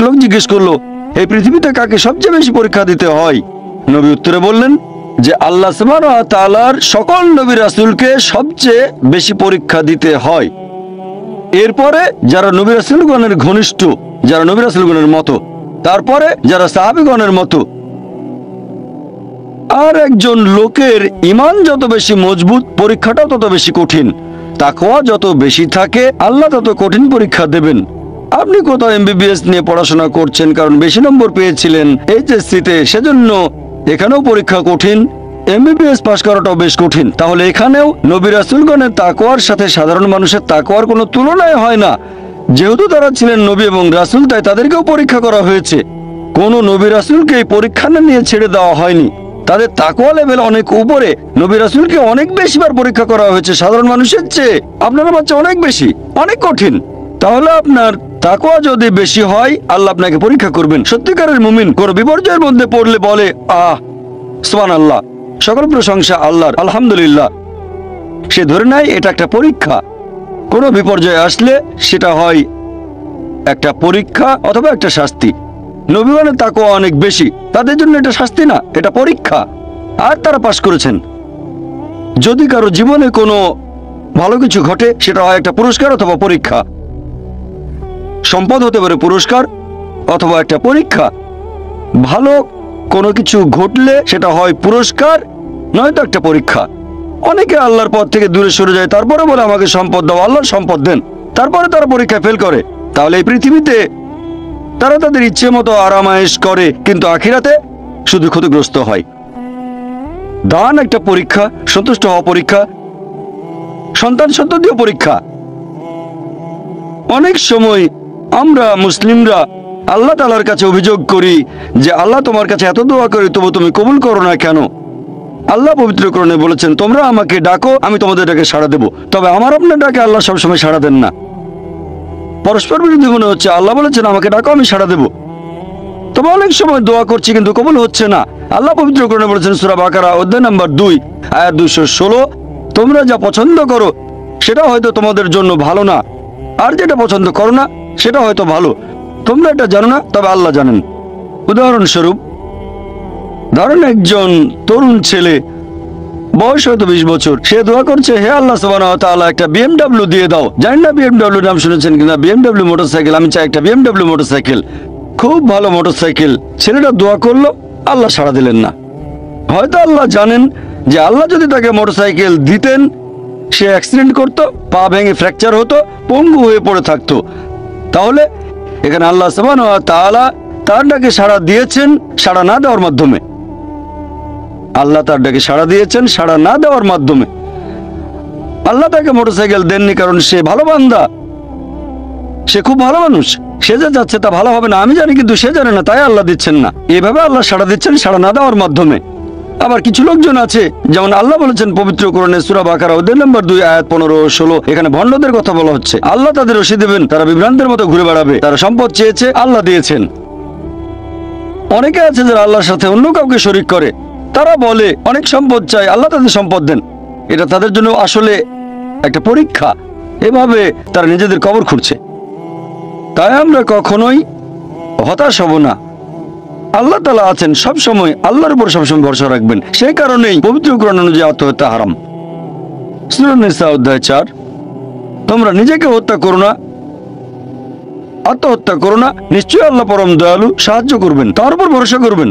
লোক জিজ্ঞেস করলো, এই পৃথিবীতে কাকে সবচেয়ে বেশি পরীক্ষা দিতে হয়? নবী উত্তরে বললেন যে আল্লাহ সুবহানাহু ওয়া তাআলার সকল নবী রাসূলকে সবচেয়ে বেশি পরীক্ষা দিতে হয়। এরপরে যারা নবী রাসূলগণের ঘনিষ্ঠ, যারা নবী রাসূলগণের মতো, তারপরে যারা সাহাবীগণের মতো। আর একজন লোকের ঈমান যত বেশি মজবুত, পরীক্ষাটাও তত বেশি কঠিন। তাকওয়া যত বেশি থাকে, আল্লাহ তত কঠিন পরীক্ষা দেবেন। আপনি কোথাও এমবিবিএস নিয়ে পড়াশোনা করছেন কারণ বেশি নম্বর পেয়েছিলেন এইচএসসিতে, সেজন্য এখানেও পরীক্ষা কঠিন। এমবিবিএস পাশ করাটাও বেশ কঠিন। তাহলে এখানেও নবী রাসূলগণের তাকওয়ার সাথে সাধারণ মানুষের তাকওয়ার কোনো তুলনায় হয় না। যেহেতু তারা ছিলেন নবী এবং রাসূল, তাই তাদেরকেও পরীক্ষা করা হয়েছে। কোনো নবী রাসূলকে এই পরীক্ষা নিয়ে ছেড়ে দেওয়া হয়নি। তাদের তাকওয়া লেভেল অনেক উপরে। নবী রাসূলকে অনেক বেশিবার পরীক্ষা করা হয়েছে সাধারণ মানুষের চেয়ে। আপনার বাচ্চা অনেক বেশি, অনেক কঠিন। তাহলে আপনার তাকওয়া যদি বেশি হয়, আল্লাহ আপনাকে পরীক্ষা করবেন। সত্যিকারের মুমিন কোনো বিপর্যয়ের মধ্যে পড়লে বলে, সুবহানাল্লাহ, সকল প্রশংসা আল্লাহর, আলহামদুলিল্লাহ। সে ধরে নেয় এটা একটা পরীক্ষা। কোনো বিপর্যয় আসলে সেটা হয় একটা পরীক্ষা অথবা একটা শাস্তি। নবীগণের তাকওয়া অনেক বেশি, তাদের জন্য এটা শাস্তি না, এটা পরীক্ষা। আর তারা পাশ করেছেন। যদি কারো জীবনে কোনো ভালো কিছু ঘটে, সেটা হয় একটা পুরস্কার অথবা পরীক্ষা। সম্পদ হতে পারে পুরস্কার অথবা একটা পরীক্ষা। ভালো কোনো কিছু ঘটলে সেটা হয় পুরস্কার, নয়তো একটা পরীক্ষা। অনেকে আল্লাহর পথ থেকে দূরে সরে যায়, তারপরে বলে আমাকে সম্পদ দাও, আল্লাহর সম্পদ দেন। তারপরে তারা পরীক্ষায় ফেল করে। তাহলে এই পৃথিবীতে তারা তাদের ইচ্ছে মতো আরামায়েশ করে, কিন্তু আখিরাতে শুধু ক্ষতিগ্রস্ত হয়। দান একটা পরীক্ষা, সন্তুষ্ট হওয়া পরীক্ষা, সন্তান সন্ততিও পরীক্ষা। অনেক সময় আমরা মুসলিমরা আল্লাহ তাআলার কাছে অভিযোগ করি যে আল্লাহ, তোমার কাছে এত দোয়া করি তবু তুমি কবুল করো না কেন? আল্লাহ পবিত্র কোরআনে বলেছেন, তোমরা আমাকে ডাকো, আমি তোমাদের ডাকে সাড়া দেব। তবে আমার আপনার ডাকে আল্লাহ সবসময় সাড়া দেন না। পরস্পর বিরোধী মনে হচ্ছে। আল্লাহ বলেছেন আমাকে ডাকো, আমি সাড়া দেব। তবে অনেক সময় দোয়া করছি কিন্তু কবুল হচ্ছে না। আল্লাহ পবিত্র কোরআনে বলেছেন সূরা বাকারা অধ্যায় নম্বর 2 আয়াত 216, তোমরা যা পছন্দ করো সেটা হয়তো তোমাদের জন্য ভালো না, আর যেটা পছন্দ করো না সেটা হয়তো ভালো। তোমরা এটা জানো না, তবে আল্লাহ জানেন। উদাহরণস্বরূপ ধরেন একজন তরুণ ছেলে, বয়স হয়তো 20 বছর, সে দোয়া করছে, হে আল্লাহ সুবহানাহু ওয়া তাআলা একটা BMW দিয়ে দাও। জানি না BMW নাম শুনেছেন কিনা, BMW মোটরসাইকেল। আমি চাই একটা BMW মোটরসাইকেল, খুব ভালো মোটরসাইকেল। ছেলেটা দোয়া করলো, আল্লাহ সাড়া দিলেন না। হয়তো আল্লাহ জানেন যে আল্লাহ যদি তাকে মোটরসাইকেল দিতেন, সে অ্যাক্সিডেন্ট করতো, পা ভেঙে ফ্র্যাকচার হতো, পঙ্গু হয়ে পড়ে থাকতো। তাহলে এখানে আল্লাহ সুবহানাহু ওয়া তাআলা তার ডাকে সাড়া দিয়েছেন সাড়া না দেওয়ার মাধ্যমে। আল্লাহ তার ডাকে সাড়া দিয়েছেন সাড়া না দেওয়ার মাধ্যমে। আল্লাহ তাকে মোটরসাইকেল দেননি কারণ সে ভালো বান্দা, সে খুব ভালো মানুষ। সে যা যাচ্ছে তা ভালো হবে না আমি জানি, কিন্তু সে জানে না, তাই আল্লাহ দিচ্ছেন না। এভাবে আল্লাহ সাড়া দিচ্ছেন সাড়া না দেওয়ার মাধ্যমে। আবার কিছু লোকজন আছে, যেমন আল্লাহ বলেছেন পবিত্র কোরআনে সূরা বাকারা অধ্যায় নম্বর 2 আয়াত 15-16, এখানে ভণ্ডদের কথা বলা হচ্ছে। আল্লাহ তাদের রশি দেবেন, তারা বিভ্রান্তের মতো ঘুরে বেড়াবে। তারা সম্পদ চেয়েছে, আল্লাহ দিয়েছেন। অনেকে আছে যারা আল্লাহর সাথে অন্য কাউকে শরীক করে। তারা বলে অনেক সম্পদ চাই, আল্লাহ তাদের সম্পদ দেন। এটা তাদের জন্য আসলে একটা পরীক্ষা। এভাবে তারা নিজেদের কবর খুঁড়ছে। তাই আমরা কখনোই হতাশ হব না। আল্লাহ তাআলা আছেন সব সময়, আল্লাহর উপর সবসময় ভরসা রাখবেন। সেই কারণেই পবিত্র কোরআন অনুযায়ী আত্মহত্যা হারাম। সূরা নিসা অধ্যায় 4, তোমরা নিজেকে হত্যা করো না, আত্মহত্যা করো না, নিশ্চয়ই আল্লাহ পরম দয়ালু, সাহায্য করবেন, তার উপর ভরসা করবেন।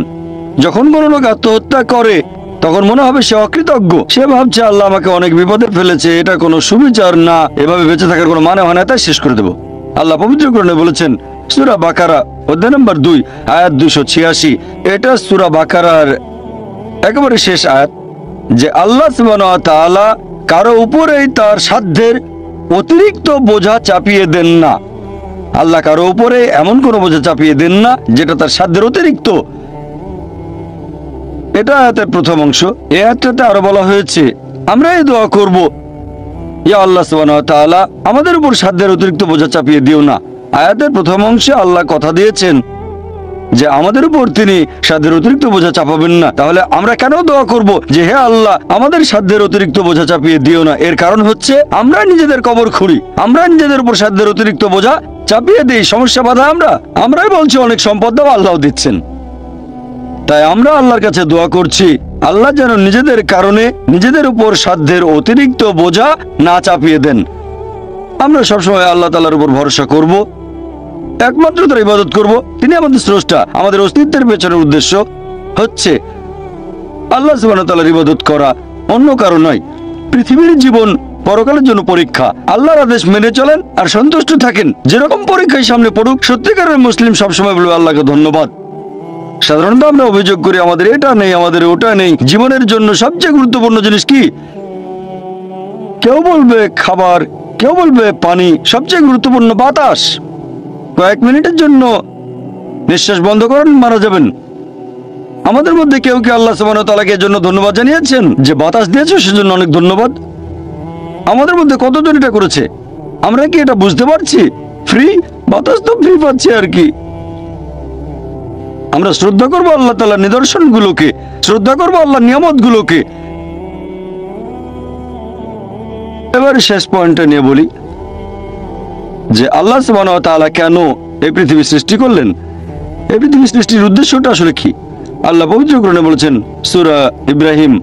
যখন কোনো লোক আত্মহত্যা করে তখন মনে হবে সে অকৃতজ্ঞ। সে ভাবছে আল্লাহ আমাকে অনেক বিপদে ফেলেছে, এটা কোনো সুবিচার না, এভাবে বেঁচে থাকার কোনো মানে হয় না, তাই শেষ করে দেব। আল্লাহ পবিত্র কোরআনে বলেছেন সূরা বাকারা অধ্যায় নম্বর 2 আয়াত 286, এটা সূরা বাকারার একেবারে শেষ আয়াত, যে আল্লাহ সুবহানাহু ওয়া তাআলা কারো উপরেই তার সাধ্যের অতিরিক্ত বোঝা চাপিয়ে দেন না। আল্লাহ কারো উপরে এমন কোনো বোঝা চাপিয়ে দেন না যেটা তার সাধ্যের অতিরিক্ত। এটা আয়াতের প্রথম অংশ। এই আয়াতটাতে আরো বলা হয়েছে আমরা এই দোয়া করব, ইয়া আল্লাহ সুবহানাহু ওয়া তাআলা আমাদের উপর সাধ্যের অতিরিক্ত বোঝা চাপিয়ে দিও না। আয়াতের প্রথম অংশে আল্লাহ কথা দিয়েছেন যে আমাদের উপর তিনি সাধ্যের অতিরিক্ত বোঝা চাপাবেন না। তাহলে আমরা কেন দোয়া করব যে হে আল্লাহ আমাদের সাধ্যের অতিরিক্ত বোঝা চাপিয়ে দিও না? এর কারণ হচ্ছে আমরা নিজেদের কবর খুঁড়ি, আমরা নিজেদের উপর সাধ্যের অতিরিক্ত বোঝা চাপিয়ে দিই, সমস্যা বাধা আমরাই বলছি অনেক সম্পদ দাও, আল্লাহ দিচ্ছেন। তাই আমরা আল্লাহর কাছে দোয়া করছি আল্লাহ যেন নিজেদের কারণে নিজেদের উপর সাধ্যের অতিরিক্ত বোঝা না চাপিয়ে দেন। আমরা সবসময় আল্লাহ তাআলার উপর ভরসা করব, একমাত্র তার ইবাদত করব। তিনি আমাদের স্রষ্টা। আমাদের অস্তিত্বের পেছনের উদ্দেশ্য হচ্ছে আল্লাহ সুবহানাহু ওয়া তাআলার ইবাদত করা, অন্য কারো নয়। পৃথিবীর জীবন পরকালের জন্য পরীক্ষা। আল্লাহর আদেশ মেনে চলেন আর সন্তুষ্ট থাকেন। যেরকম পরীক্ষায় সামনে পড়ুক, সত্যিকারের মুসলিম সবসময় বলবে আল্লাহকে ধন্যবাদ। সাধারণত আমরা অভিযোগ করি আমাদের এটা নেই, আমাদের ওটা নেই। জীবনের জন্য সবচেয়ে গুরুত্বপূর্ণ জিনিস কি? কেউ বলবে খাবার, কেউ বলবে পানি, সবচেয়ে গুরুত্বপূর্ণ বাতাস। কয়েক মিনিটের জন্য নিঃশ্বাস বন্ধ করেন, মারা যাবেন। আমাদের মধ্যে কেউ কি আল্লাহ সুবহানাহু ওয়া তাআলাকে এর জন্য ধন্যবাদ জানিয়েছেন যে বাতাস দিয়েছে, সেজন্য অনেক ধন্যবাদ? আমাদের মধ্যে কতজন এটা করেছে? আমরা কি এটা বুঝতে পারছি? ফ্রি বাতাস তো ফ্রি পাচ্ছি আর কি। আমরা শ্রদ্ধা করবো আল্লাহ তাআলার নিদর্শনগুলোকে, শ্রদ্ধা করবো আল্লাহর নিয়ামতগুলোকে। এবারে শেষ পয়েন্টটা নিয়ে বলি যে আল্লাহ সুবহানাহু ওয়া তাআলা কেন এই পৃথিবী সৃষ্টি করলেন। এই পৃথিবী সৃষ্টির উদ্দেশ্যটা আসলে কি? আল্লাহ পবিত্র কোরআনে বলেছেন সূরা ইব্রাহিম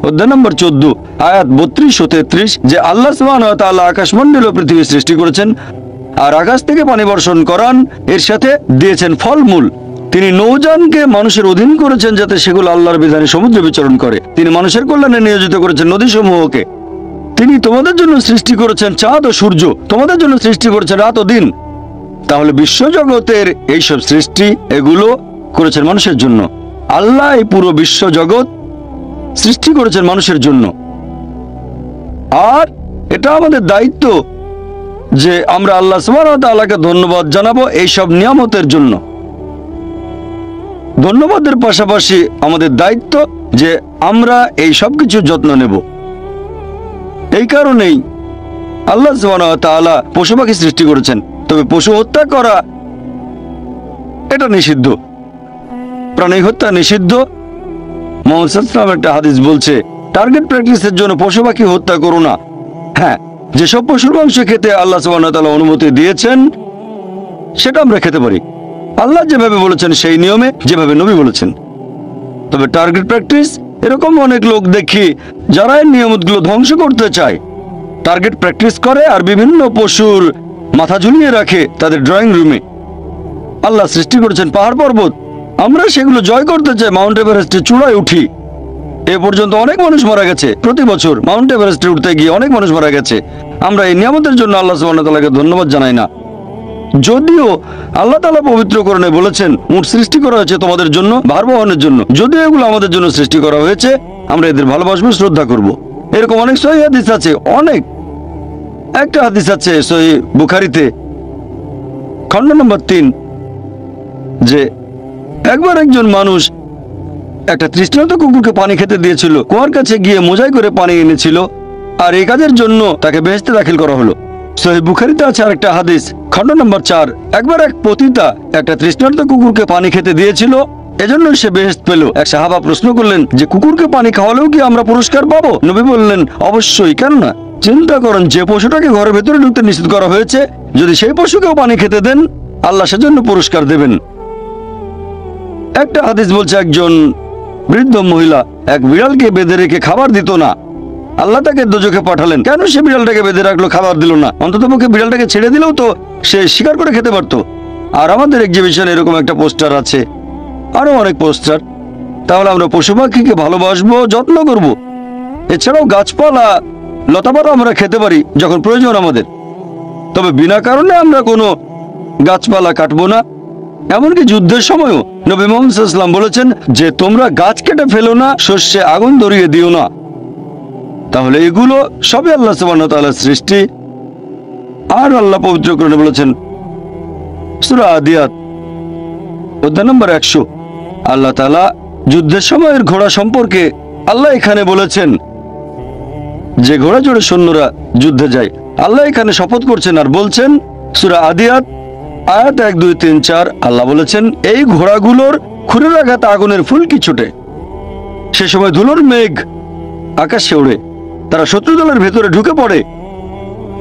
অধ্যায় নম্বর 14 আয়াত 32 ও 33 যে আল্লাহ সুবহানাহু ওয়া তাআলা আকাশমণ্ডল ও পৃথিবী সৃষ্টি করেছেন আর আকাশ থেকে পানি বর্ষণ করান, এর সাথে দিয়েছেন ফলমূল। তিনি নৌযানকে মানুষের অধীন করেছেন যাতে সেগুলো আল্লাহর বিধানে সমুদ্রে বিচরণ করে। তিনি মানুষের কল্যাণে নিয়োজিত করেছেন নদীসমূহকে। তিনি তোমাদের জন্য সৃষ্টি করেছেন চাঁদ ও সূর্য, তোমাদের জন্য সৃষ্টি করেছেন রাত ও দিন। তাহলে বিশ্বজগতের এইসব সৃষ্টি এগুলো করেছেন মানুষের জন্য। আল্লাহ এই পুরো বিশ্বজগৎ সৃষ্টি করেছেন মানুষের জন্য। আর এটা আমাদের দায়িত্ব যে আমরা আল্লাহ সুবহানাহু ওয়া তাআলাকে ধন্যবাদ জানাবো এইসব নিয়ামতের জন্য। ধন্যবাদের পাশাপাশি আমাদের দায়িত্ব যে আমরা এই সব কিছুর যত্ন নেব। এই কারণেই আল্লাহ সুবহানাহু ওয়া তাআলা পশু পাখি সৃষ্টি করেছেন। তবে পশু হত্যা করা এটা নিষিদ্ধ, প্রাণী হত্যা নিষিদ্ধ। মুহাম্মদ সাল্লাল্লাহু আলাইহি ওয়াসাল্লাম একটা হাদিস বলছে টার্গেট প্র্যাকটিসের জন্য পশু পাখি হত্যা করো না। হ্যাঁ, যেসব পশুর মাংস খেতে আল্লাহ সুবহানাহু ওয়া তাআলা অনুমতি দিয়েছেন সেটা আমরা খেতে পারি, আল্লাহ যেভাবে বলেছেন সেই নিয়মে, যেভাবে নবী বলেছেন। তবে টার্গেট প্র্যাকটিস, এরকম অনেক লোক দেখি যারা এই নিয়মগুলো ধ্বংস করতে চায়, টার্গেট প্র্যাকটিস করে আর বিভিন্ন পশুর মাথা ঝুলিয়ে রাখে তাদের ড্রয়িং রুমে। আল্লাহ সৃষ্টি করেছেন পাহাড় পর্বত, আমরা সেগুলো জয় করতে চাই, মাউন্ট এভারেস্টের চূড়ায় উঠি। এ পর্যন্ত অনেক মানুষ মারা গেছে, প্রতি বছর মাউন্ট এভারেস্টে উঠতে গিয়ে অনেক মানুষ মারা গেছে। আমরা এই নিয়ামতের জন্য আল্লাহ সুবহানাহু ওয়া তাআলাকে ধন্যবাদ জানাই না। যদিও আল্লাহ তাআলা পবিত্র কোরআনে বলেছেন উট সৃষ্টি করা হয়েছে তোমাদের জন্য, ভার বহনের জন্য। যদিও এগুলো আমাদের জন্য সৃষ্টি করা হয়েছে, আমরা এদের ভালোবাসবো, শ্রদ্ধা করব। এরকম অনেক সহিহ হাদিস আছে, অনেক। একটা হাদিস আছে সহিহ বুখারীতে খণ্ড নম্বর 3 যে একবার একজন মানুষ একটা তৃষ্ণার্ত কুকুরকে পানি খেতে দিয়েছিল। কুয়ার কাছে গিয়ে মোজাই করে পানি এনেছিল আর এই কাজের জন্য তাকে বেহেশতে দাখিল করা হলো। সহিহ বুখারীতে আছে আরেকটা হাদিস খণ্ড নম্বর 4 একবার এক পতিতা একটা তৃষ্ণার্ত কুকুরকে পানি খেতে দিয়েছিল, এজন্য সে বেহেশত পেল। এক সাহাবা প্রশ্ন করলেন যে কুকুরকে পানি খাওয়ালেও কি আমরা পুরস্কার পাবো? নবী বললেন অবশ্যই, কেন না। চিন্তা করেন, যে পশুটাকে ঘরের ভেতরে ঢুকতে নিষেধ করা হয়েছে, যদি সেই পশুকেও পানি খেতে দেন আল্লাহ সেজন্য পুরস্কার দেবেন। একটা হাদিস বলছে একজন বৃদ্ধ মহিলা এক বিড়ালকে বেঁধে রেখে খাবার দিত না, আল্লাহ তাকে দোজখে পাঠালেন। কেন সে বিড়ালটাকে বেঁধে রাখলো, খাবার দিল না? অন্ততপক্ষে বিড়ালটাকে ছেড়ে দিলেও তো সে শিকার করে খেতে পারতো। আর আমাদের এক্সিবিশনে এরকম একটা পোস্টার আছে, আরো অনেক পোস্টার। তাহলে আমরা পশু পাখিকে ভালোবাসবো, যত্ন করব। এছাড়াও গাছপালা লতাপাতা আমরা খেতে পারি যখন প্রয়োজন আমাদের, তবে বিনা কারণে আমরা কোনো গাছপালা কাটবো না। এমনকি যুদ্ধের সময়ও নবী মুহাম্মদ সাল্লাল্লাহু আলাইহি ওয়াসাল্লাম বলেছেন যে তোমরা গাছ কেটে ফেলো না, শস্যে আগুন ধরিয়ে দিও না। তাহলে এগুলো সবই আল্লাহ সুবহানাহু ওয়া তাআলার সৃষ্টি। আর আল্লাহ পবিত্র কোরআনে বলেছেন সূরা আদিয়াত অধ্যায় নম্বর 100 আল্লাহ তাআলা যুদ্ধের সময়ের ঘোড়া সম্পর্কে আল্লাহ এখানে বলেছেন যে ঘোড়া চড়ে সৈন্যরা যুদ্ধে যায়। আল্লাহ এখানে শপথ করছেন আর বলছেন সূরা আদিয়াত আয়াত 1, 2, 3, 4 আল্লাহ বলেছেন এই ঘোড়াগুলোর খুরের আঘাতে আগুনের ফুলকি ছোটে, সে সময় ধুলোর মেঘ আকাশে ওড়ে, তারা শত্রু দলের ভেতরে ঢুকে পড়ে,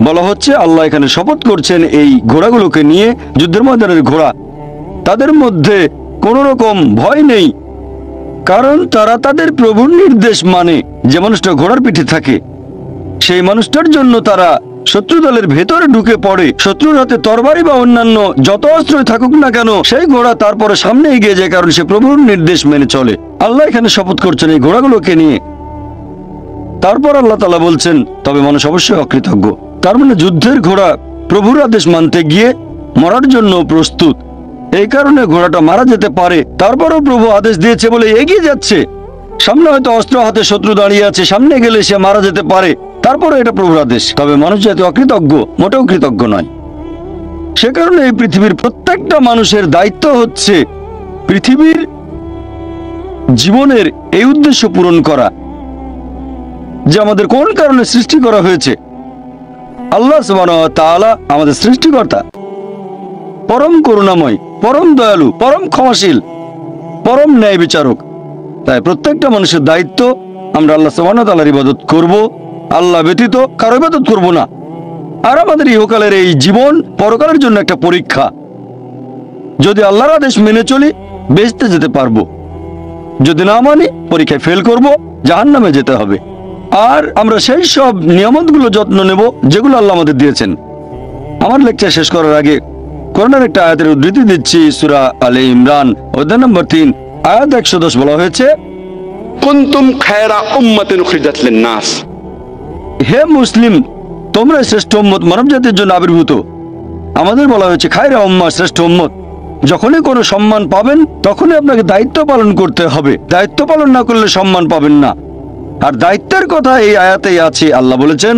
বলা হচ্ছে আল্লাহ এখানে শপথ করছেন এই ঘোড়াগুলোকে নিয়ে, যুদ্ধের ময়দানের ঘোড়া, তাদের মধ্যে কোনো রকম ভয় নেই, কারণ তারা তাদের প্রভুর নির্দেশ মানে। যে মানুষটা ঘোড়ার পিঠে থাকে সেই মানুষটার জন্য তারা শত্রু দলের ভেতরে ঢুকে পড়ে, শত্রুর হাতে তরবারি বা অন্যান্য যত অস্ত্রই থাকুক না কেন, সেই ঘোড়া তারপরে সামনে এগিয়ে যায়, কারণ সে প্রভুর নির্দেশ মেনে চলে। আল্লাহ এখানে শপথ করছেন এই ঘোড়াগুলোকে নিয়ে। তারপর আল্লাহ তাআলা বলছেন তবে মানুষ অবশ্যই অকৃতজ্ঞ। তার মানে যুদ্ধের ঘোড়া প্রভুর আদেশ মানতে গিয়ে মরার জন্য প্রস্তুত। এই কারণে ঘোড়াটা মারা যেতে পারে, তারপরও প্রভু আদেশ দিয়েছে বলে এগিয়ে যাচ্ছে। সামনে হয়তো অস্ত্র হাতে শত্রু দাঁড়িয়ে আছে, সামনে গেলে সে মারা যেতে পারে, তারপরে এটা প্রভুর আদেশ। তবে মানুষ যাতে অকৃতজ্ঞ, মোটেও কৃতজ্ঞ নয়। সে কারণে এই পৃথিবীর প্রত্যেকটা মানুষের দায়িত্ব হচ্ছে পৃথিবীর জীবনের এই উদ্দেশ্য পূরণ করা, যে আমাদের কোন কারণে সৃষ্টি করা হয়েছে। আল্লাহ সুবহানাহু ওয়া তাআলা আমাদের সৃষ্টিকর্তা, পরম করুণাময়, পরম দয়ালু, পরম ক্ষমাশীল, পরম ন্যায় বিচারক। তাই প্রত্যেকটা মানুষের দায়িত্ব আমরা আল্লাহ সুবহানাহু ওয়া তাআলার ইবাদত করব, আল্লাহ ব্যতীত কারো ইবাদত করব না। আর আমাদের ইহকালের এই জীবন পরকালের জন্য একটা পরীক্ষা। যদি আল্লাহর আদেশ মেনে চলি বেহেশতে যেতে পারবো, যদি না মানি পরীক্ষায় ফেল করব, জাহান্নামে যেতে হবে। আর আমরা সেই সব নিয়ামতগুলো যত্ন নেব যেগুলো আল্লাহ আমাদের দিয়েছেন। আমার লেকচার শেষ করার আগে কোরআনের একটা আয়াতের উদ্ধৃতি দিচ্ছি। সূরা আলে ইমরান অধ্যায় নম্বর 3 আয়াত 110 বলা হয়েছে, কুনতুম খায়রা উম্মাতিন উখরিজাত লিন-নাস। হে মুসলিম, তোমরা শ্রেষ্ঠ উম্মত, মানব জাতির জন্য আবির্ভূত। আমাদের বলা হয়েছে খায়রা উম্মাহ, শ্রেষ্ঠ উম্মত। যখনই কোনো সম্মান পাবেন তখনই আপনাকে দায়িত্ব পালন করতে হবে। দায়িত্ব পালন না করলে সম্মান পাবেন না। আর দায়িত্বের কথা এই আয়াতেই আছে। আল্লাহ বলেছেন,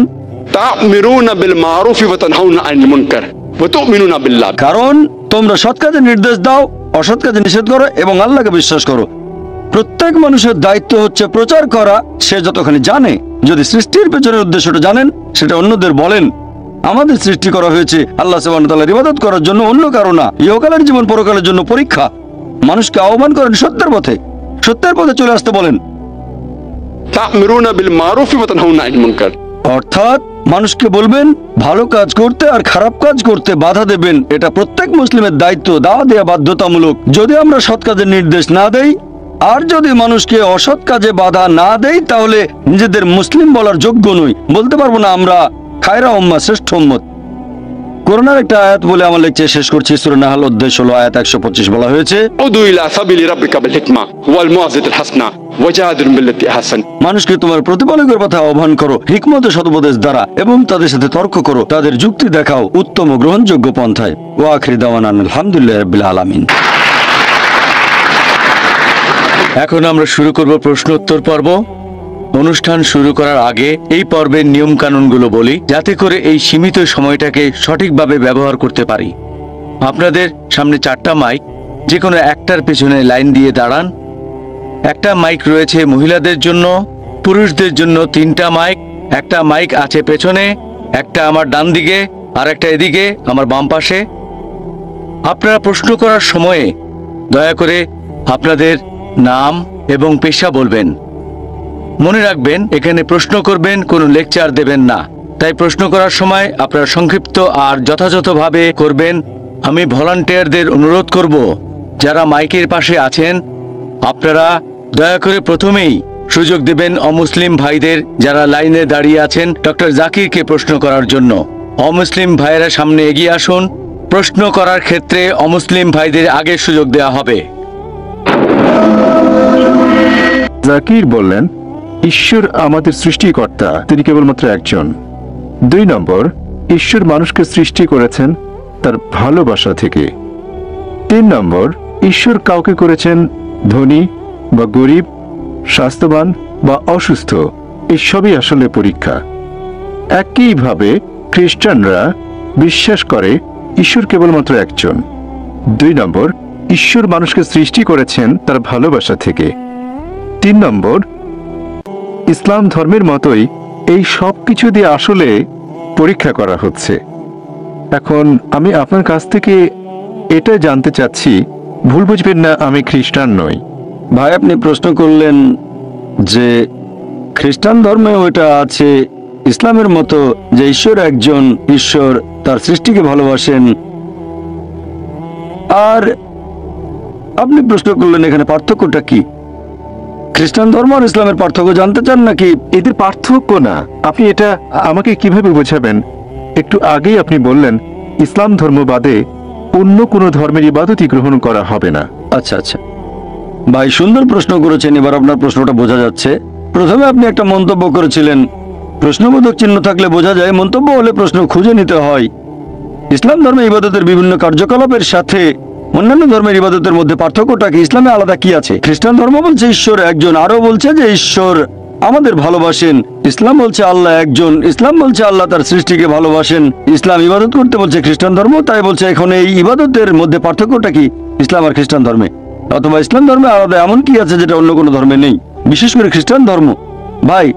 তা'মিরুনা বিল মারুফি ওয়া তানহাউনা আনিল মুনকার ওয়া তু'মিনুনা বিল্লাহ। কারণ তোমরা সৎ কাজের নির্দেশ দাও, অসৎ কাজে নিষেধ করো এবং আল্লাহকে বিশ্বাস করো। প্রত্যেক মানুষের দায়িত্ব হচ্ছে প্রচার করা, সে যতখানি জানে। যদি সৃষ্টির পেছনের উদ্দেশ্যটা জানেন সেটা অন্যদের বলেন। আমাদের সৃষ্টি করা হয়েছে আল্লাহ সুবহানাহু ওয়া তাআলার ইবাদত করার জন্য, অন্য কারো না। ইহকালের জীবন পরকালের জন্য পরীক্ষা। মানুষকে আহ্বান করেন সত্যের পথে, সত্যের পথে চলে আসতে বলেন। তা'মিরুনা বিল মারুফি ওয়া তানহাউনা আনিল মুনকার, অর্থাৎ মানুষকে বলবেন ভালো কাজ করতে আর খারাপ কাজ করতে বাধা দেবেন। এটা প্রত্যেক মুসলিমের দায়িত্ব, দাওয়াত দেয়া বাধ্যতামূলক। যদি আমরা সৎ কাজের নির্দেশ না দেই আর যদি মানুষকে অসৎ কাজে বাধা না দেই, তাহলে নিজেদের মুসলিম বলার যোগ্য নই। বলতে পারবো না আমরা খায়রা উম্মাহ, শ্রেষ্ঠ উম্মত। কোরআনের একটা আয়াত বলে আমার লেকচার শেষ করছি। সূরা নাহল অধ্যায় 16 আয়াত 125 বলা হয়েছে, উদু ইলা সাবিলি রাব্বিকা বিল হিকমা ওয়াল মুআযিজাতিল হাসানা ওয়াজাহিদুহুম বিল্লাতি আহসান। মানুষকে তোমার প্রতিপালকের কথা আহ্বান করো হিকমত ও সদুপদেশ দ্বারা, এবং তাদের সাথে তর্ক করো, তাদের যুক্তি দেখাও উত্তম ও গ্রহণযোগ্য পন্থায়। ওয়া আখিরি দাওয়ানা আলহামদুলিল্লাহি রাব্বিল আলামিন। এখন আমরা শুরু করব প্রশ্ন উত্তর পর্ব। অনুষ্ঠান শুরু করার আগে এই পর্বের নিয়ম কানুনগুলো বলি, যাতে করে এই সীমিত সময়টাকে সঠিকভাবে ব্যবহার করতে পারি। আপনাদের সামনে 4টা মাইক, যে কোনো একটার পেছনে লাইন দিয়ে দাঁড়ান। একটা মাইক রয়েছে মহিলাদের জন্য, পুরুষদের জন্য 3টা মাইক। একটা মাইক আছে পেছনে, একটা আমার ডান দিকে আর একটা এদিকে আমার বাম পাশে। আপনারা প্রশ্ন করার সময়ে দয়া করে আপনাদের নাম এবং পেশা বলবেন। মনে রাখবেন, এখানে প্রশ্ন করবেন, কোনো লেকচার দেবেন না। তাই প্রশ্ন করার সময় আপনারা সংক্ষিপ্ত আর যথাযথভাবে করবেন। আমি ভলান্টিয়ারদের অনুরোধ করব, যারা মাইকের পাশে আছেন আপনারা দয়া করে প্রথমেই সুযোগ দেবেন অমুসলিম ভাইদের, যারা লাইনে দাঁড়িয়ে আছেন ডক্টর জাকিরকে প্রশ্ন করার জন্য। অমুসলিম ভাইয়েরা সামনে এগিয়ে আসুন। প্রশ্ন করার ক্ষেত্রে অমুসলিম ভাইদের আগে সুযোগ দেওয়া হবে। জাকির বললেন, ঈশ্বর আমাদের সৃষ্টিকর্তা, তিনি কেবলমাত্র একজন। 2 নম্বর, ঈশ্বর মানুষকে সৃষ্টি করেছেন তার ভালোবাসা থেকে। 3 নম্বর, ঈশ্বর কাউকে করেছেন ধনী বা গরিব, স্বাস্থ্যবান বা অসুস্থ, এসবই আসলে পরীক্ষা। একইভাবে খ্রিস্টানরা বিশ্বাস করে ঈশ্বর কেবলমাত্র একজন। 2 নম্বর, ঈশ্বর মানুষকে সৃষ্টি করেছেন তার ভালোবাসা থেকে। 3 নম্বর, ইসলাম ধর্মের মতোই এই সব কিছু দিয়ে আসলে পরীক্ষা করা হচ্ছে। এখন আমি আপনার কাছ থেকে এটা জানতে চাচ্ছি, ভুল বুঝবেন না, আমি খ্রিস্টান নই। ভাই আপনি প্রশ্ন করলেন যে খ্রিস্টান ধর্মে ওইটা আছে ইসলামের মতো যে ঈশ্বর একজন, ঈশ্বর তার সৃষ্টিকে ভালোবাসেন, আর আপনি প্রশ্ন করলেন এখানে পার্থক্যটা কি? খ্রিস্টান ধর্ম আর ইসলামের পার্থক্য জানতে চান নাকি? এদের পার্থক্য না, আপনি এটা আমাকে কিভাবে বোঝাবেন? একটু আগেই আপনি বললেন ইসলাম ধর্ম বাদে অন্য কোনো ধর্মের ইবাদতই গ্রহণ করা হবে না। আচ্ছা আচ্ছা ভাই, সুন্দর প্রশ্ন করেছেন। এবার আপনার প্রশ্নটা বোঝা যাচ্ছে। প্রথমে আপনি একটা মন্তব্য করেছিলেন, প্রশ্নবোধক চিহ্ন থাকলে বোঝা যায়, মন্তব্য হলে প্রশ্ন খুঁজে নিতে হয়। ইসলাম ধর্মে ইবাদতের বিভিন্ন কার্যকলাপের সাথে অন্যান্য ধর্মের ইবাদতের মধ্যে পার্থক্যটা কি? ইসলামে আলাদা কি আছে? খ্রিস্টান ধর্ম বলছে ঈশ্বর একজন, আরো বলছে যে ঈশ্বর আমাদের ভালোবাসেন। ইসলাম বলছে আল্লাহ একজন, ইসলাম বলছে আল্লাহ তার সৃষ্টিকে ভালোবাসেন। ইসলাম ইবাদত করতে বলছে খ্রিস্টান ধর্ম, তাই বলছে এখন এই ইবাদতের মধ্যে পার্থক্যটা কি ইসলাম আর খ্রিস্টান ধর্মে? অথবা ইসলাম ধর্মে আলাদা এমন কি আছে যেটা অন্য কোনো ধর্মে নেই, বিশেষ করে খ্রিস্টান ধর্ম? ভাই,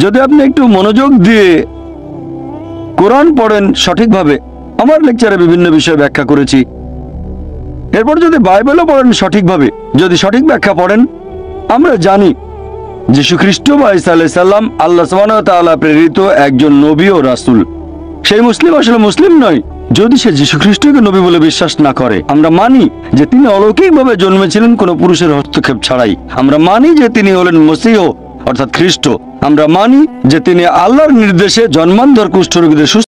যদি আপনি একটু মনোযোগ দিয়ে কোরআন পড়েন সঠিকভাবে, আমার লেকচারে বিভিন্ন বিষয় ব্যাখ্যা করেছি, এরপর যদি বাইবেলও পড়েন সঠিকভাবে, যদি সঠিক ব্যাখ্যা পড়েন, আমরা জানি যীশু খ্রিস্ট বা ঈসা আলাইহিস সালাম আল্লাহ সুবহানাহু ওয়া তাআলা প্রেরিত একজন নবী ও রাসূল। সেই মুসলিম আসলে মুসলিম নয় যদি সে যীশু খ্রিস্টকে নবী বলে বিশ্বাস না করে। আমরা মানি যে তিনি অলৌকিকভাবে জন্মেছিলেন কোনো পুরুষের হস্তক্ষেপ ছাড়াই। আমরা মানি যে তিনি হলেন মসীহ অর্থাৎ খ্রিস্ট। আমরা মানি যে তিনি আল্লাহর নির্দেশে জন্মান্ধর কুষ্ঠরোগীদের সুস্থ